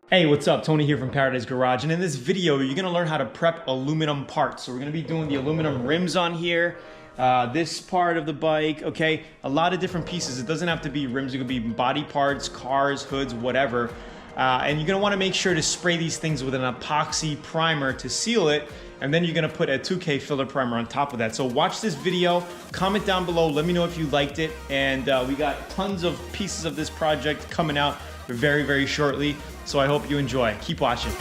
Hey, what's up? Tony here from Paradice Garage, and in this video you're gonna learn how to prep aluminum parts. So we're gonna be doing the aluminum rims on here, this part of the bike, okay? A lot of different pieces. It doesn't have to be rims, it could be body parts, cars, hoods, whatever. And you're gonna wanna make sure to spray these things with an epoxy primer to seal it, and then you're gonna put a 2K filler primer on top of that. So watch this video, comment down below, let me know if you liked it, and we got tons of pieces of this project coming out very, very shortly. So I hope you enjoy. Keep watching.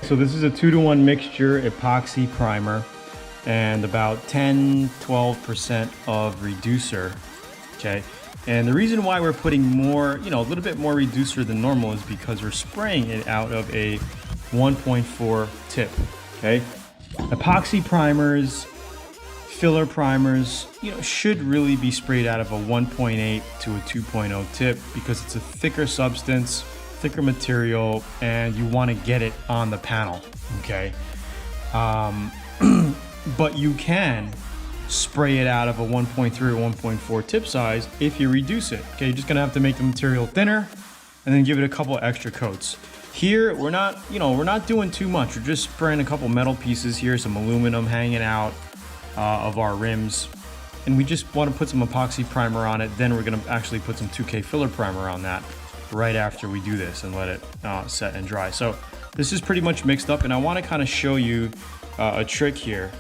So this is a 2-to-1 mixture epoxy primer and about 10-12% of reducer, okay? And the reason why we're putting more, a little bit more reducer than normal is because we're spraying it out of a 1.4 tip, okay? Epoxy primers, filler primers, should really be sprayed out of a 1.8 to a 2.0 tip because it's a thicker substance, thicker material, and you want to get it on the panel, okay? But you can spray it out of a 1.3 or 1.4 tip size if you reduce it, okay? You're just gonna have to make the material thinner and then give it a couple extra coats. Here, we're not doing too much. We're just spraying a couple metal pieces here, some aluminum hanging out of our rims, and we just want to put some epoxy primer on it. Then we're gonna actually put some 2K filler primer on that right after we do this and let it set and dry. So this is pretty much mixed up, and I want to kind of show you a trick here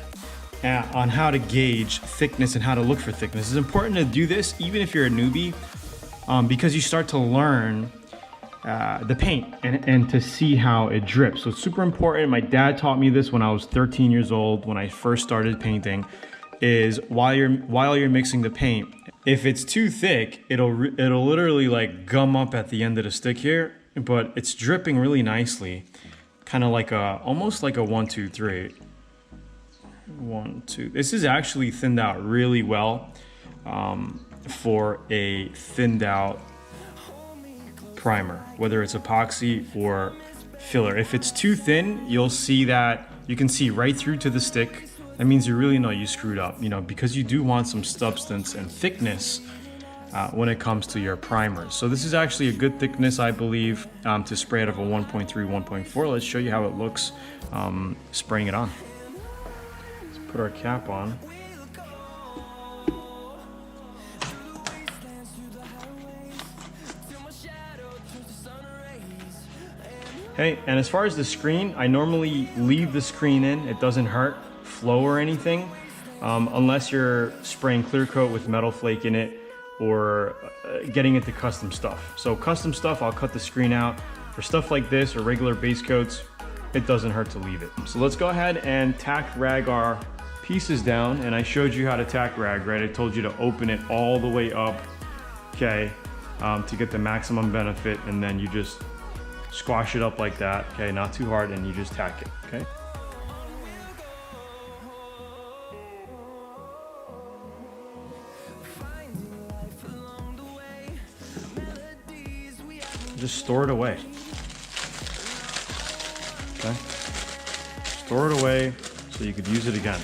on how to gauge thickness and how to look for thickness. It's important to do this even if you're a newbie because you start to learn the paint and to see how it drips. So it's super important. My dad taught me this when I was 13 years old when I first started painting, is while you're mixing the paint, if it's too thick, it'll literally like gum up at the end of the stick here, but it's dripping really nicely, kind of like almost like a 1, 2, 3. 1, 2. This is actually thinned out really well for a thinned out primer, whether it's epoxy or filler. If it's too thin, you'll see that you can see right through to the stick. That means you really know you screwed up, because you do want some substance and thickness when it comes to your primers. So this is actually a good thickness, I believe, to spray out of a 1.3, 1.4. Let's show you how it looks spraying it on. Let's put our cap on. Okay, and as far as the screen, I normally leave the screen in. It doesn't hurt flow or anything, unless you're spraying clear coat with metal flake in it or getting into custom stuff. So custom stuff, I'll cut the screen out. For stuff like this or regular base coats, it doesn't hurt to leave it. So let's go ahead and tack rag our pieces down, and I showed you how to tack rag, right? I told you to open it all the way up, okay, to get the maximum benefit, and then you just squash it up like that, okay, not too hard, and you just tack it, okay? Just store it away, okay? Store it away so you could use it again.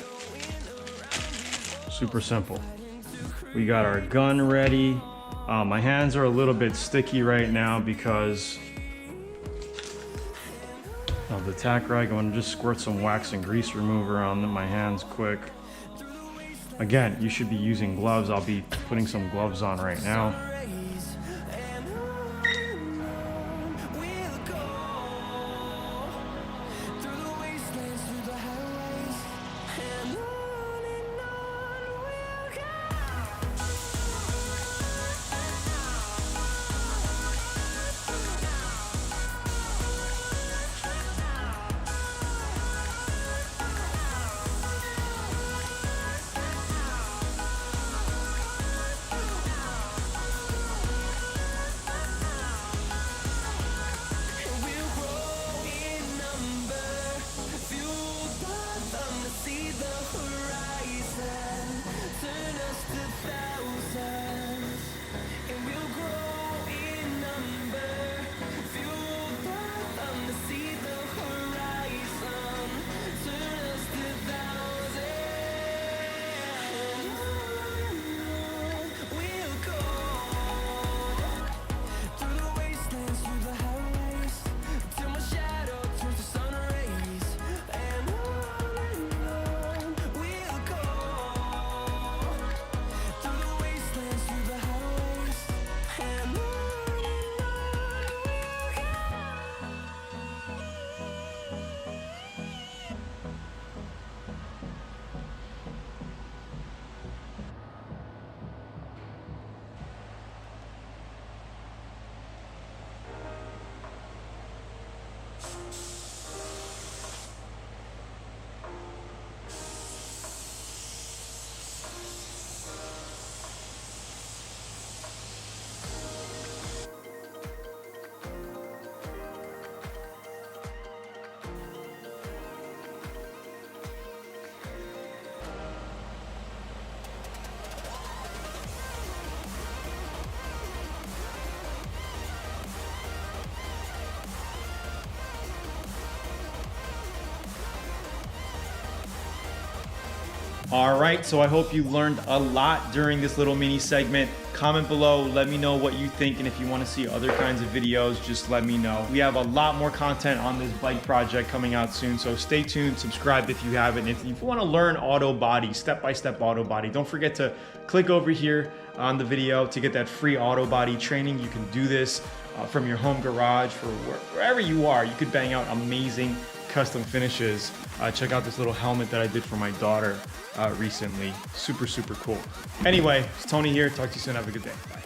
Super simple. We got our gun ready. My hands are a little bit sticky right now because of the tack rag. I'm gonna just squirt some wax and grease remover on my hands quick. Again, you should be using gloves. I'll be putting some gloves on right now. All right, so I hope you learned a lot during this little mini segment. Comment below, let me know what you think, and if you want to see other kinds of videos, just let me know. We have a lot more content on this bike project coming out soon, so stay tuned, subscribe if you haven't. If you want to learn auto body, step-by-step auto body, don't forget to click over here on the video to get that free auto body training. You can do this from your home garage, for wherever you are. You could bang out amazing custom finishes. Check out this little helmet that I did for my daughter recently. Super, super cool. Anyway, it's Tony here. Talk to you soon. Have a good day. Bye.